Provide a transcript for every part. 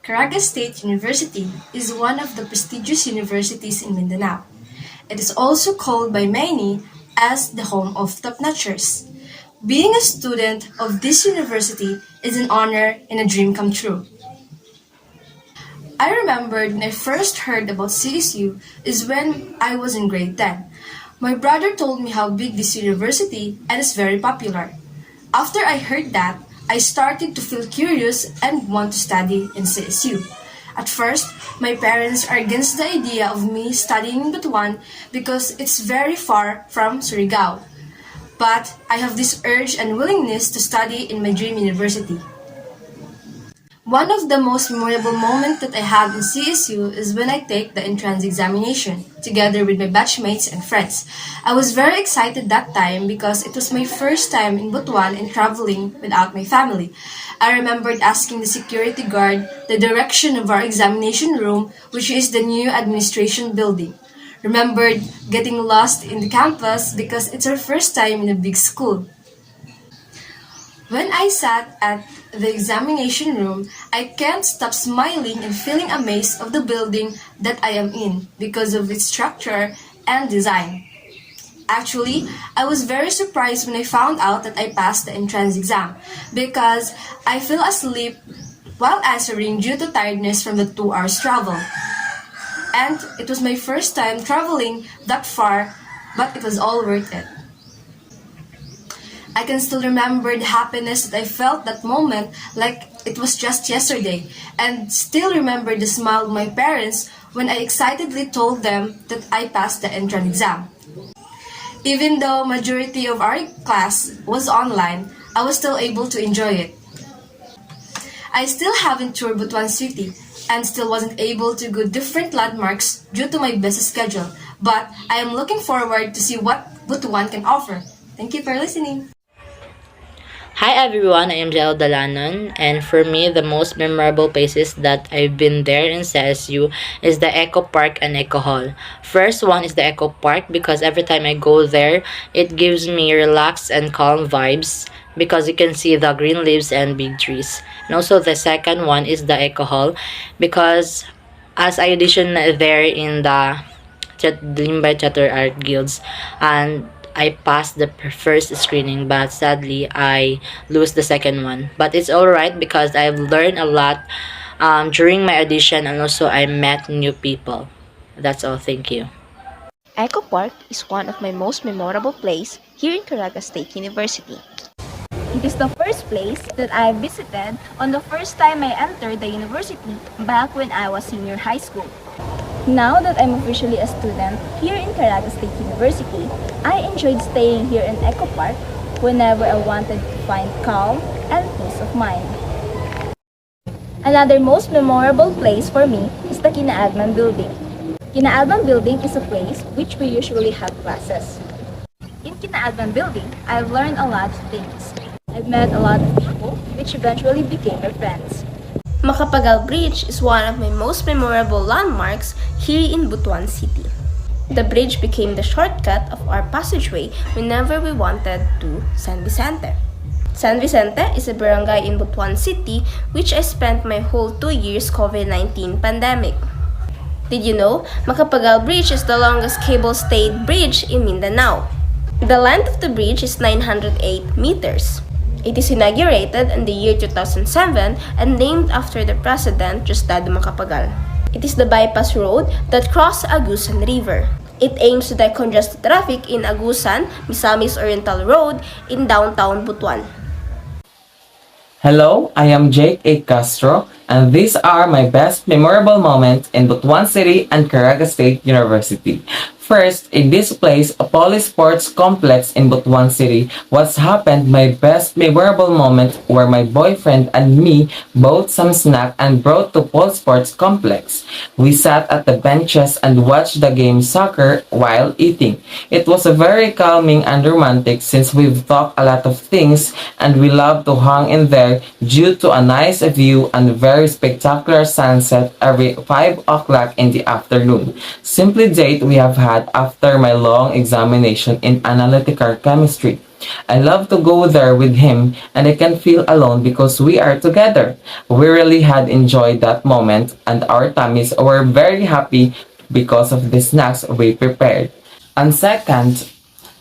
Caraga State University is one of the prestigious universities in Mindanao. It is also called by many as the home of top-notchers. Being a student of this university is an honor and a dream come true. I remembered when I first heard about CSU is when I was in grade 10. My brother told me how big this university and is very popular. After I heard that, I started to feel curious and want to study in CSU. At first, my parents are against the idea of me studying in Butuan because it's very far from Surigao. But I have this urge and willingness to study in my dream university. One of the most memorable moments that I have in CSU is when I take the entrance examination together with my batchmates and friends. I was very excited that time because it was my first time in Butuan and traveling without my family. I remembered asking the security guard the direction of our examination room, which is the new administration building. Remembered getting lost in the campus because it's our first time in a big school. When I sat at the examination room, I can't stop smiling and feeling amazed of the building that I am in because of its structure and design. Actually, I was very surprised when I found out that I passed the entrance exam because I fell asleep while answering due to tiredness from the 2 hours travel. And it was my first time traveling that far, but it was all worth it. I can still remember the happiness that I felt that moment like it was just yesterday, and still remember the smile of my parents when I excitedly told them that I passed the entrance exam. Even though majority of our class was online, I was still able to enjoy it. I still haven't toured Butuan City and still wasn't able to go different landmarks due to my busy schedule, but I am looking forward to see what Butuan can offer. Thank you for listening. Hi everyone, I am Jael Dalanon, and for me, the most memorable places that I've been there in CSU is the Eco Park and Eco Hall. First one is the Eco Park because every time I go there, it gives me relaxed and calm vibes because you can see the green leaves and big trees. And also the second one is the Eco Hall because as I auditioned there in the Limbay Chatter Art Guilds, and I passed the first screening, but sadly I lose the second one. But it's alright because I've learned a lot during my audition, and also I met new people. That's all. Thank you. Eco Park is one of my most memorable places here in Caraga State University. It is the first place that I visited on the first time I entered the university back when I was senior high school. Now that I'm officially a student here in Caraga State University, I enjoyed staying here in Eco Park whenever I wanted to find calm and peace of mind. Another most memorable place for me is the Kinaalman Building. Kinaalman Building is a place which we usually have classes. In Kinaalman Building, I've learned a lot of things. I've met a lot of people which eventually became my friends. Macapagal Bridge is one of my most memorable landmarks here in Butuan City. The bridge became the shortcut of our passageway whenever we wanted to San Vicente. San Vicente is a barangay in Butuan City which I spent my whole 2 years COVID-19 pandemic. Did you know Macapagal Bridge is the longest cable-stayed bridge in Mindanao? The length of the bridge is 908 meters. It is inaugurated in the year 2007 and named after the President Justado Macapagal. It is the bypass road that crosses Agusan River. It aims to decongest traffic in Agusan, Misamis Oriental Road in downtown Butuan. Hello, I am Jake A. Castro, and these are my best memorable moments in Butuan City and Caraga State University. First, in this place, a polysports complex in Butuan City, what's happened my best memorable moment where my boyfriend and me bought some snack and brought to polysports complex. We sat at the benches and watched the game soccer while eating. It was a very calming and romantic since we've talked a lot of things and we love to hang in there due to a nice view and very spectacular sunset every 5 o'clock in the afternoon. Simply date we have had after my long examination in analytical chemistry. I love to go there with him and I can feel alone because we are together. We really had enjoyed that moment and our tummies were very happy because of the snacks we prepared. And second,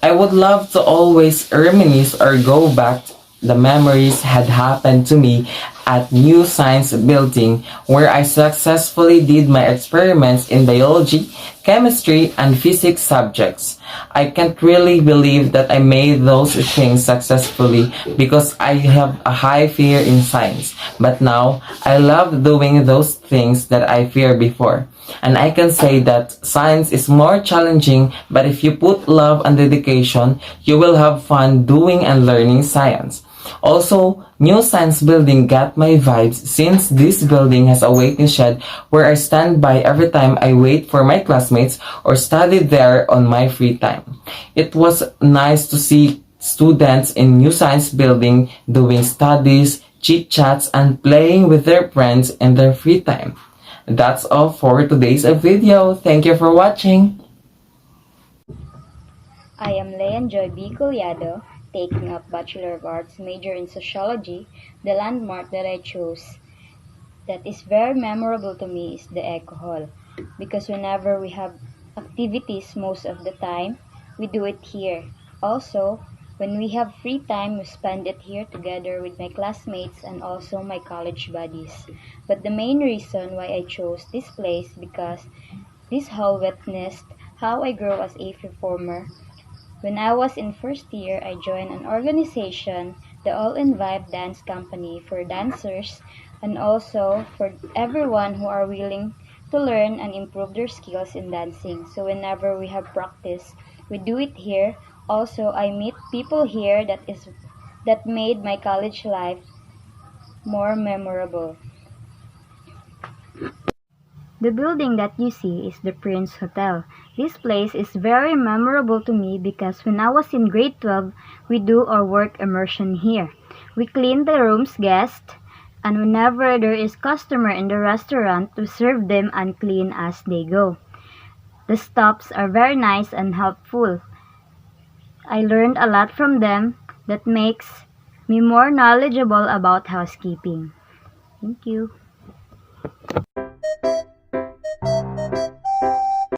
I would love to always reminisce or go back the memories had happened to me at New Science Building where I successfully did my experiments in biology, chemistry, and physics subjects. I can't really believe that I made those things successfully because I have a high fear in science. But now, I love doing those things that I fear before. And I can say that science is more challenging, but if you put love and dedication, you will have fun doing and learning science. Also, New Science Building got my vibes since this building has a waiting shed where I stand by every time I wait for my classmates or study there on my free time. It was nice to see students in New Science Building doing studies, chit-chats, and playing with their friends in their free time. That's all for today's video. Thank you for watching. I am Leon Joy B. Collado, taking up Bachelor of Arts major in Sociology. The landmark that I chose that is very memorable to me is the Eco Hall because whenever we have activities most of the time, we do it here. Also, when we have free time, we spend it here together with my classmates and also my college buddies. But the main reason why I chose this place because this hall witnessed how I grow as a performer. When I was in first year, I joined an organization, the All in Vibe Dance Company for dancers and also for everyone who are willing to learn and improve their skills in dancing. So whenever we have practice, we do it here. Also, I meet people here that made my college life more memorable. The building that you see is the Prince Hotel. This place is very memorable to me because when I was in grade 12, we do our work immersion here. We clean the room's guests, and whenever there is customer in the restaurant, we serve them and clean as they go. The staffs are very nice and helpful. I learned a lot from them that makes me more knowledgeable about housekeeping. Thank you.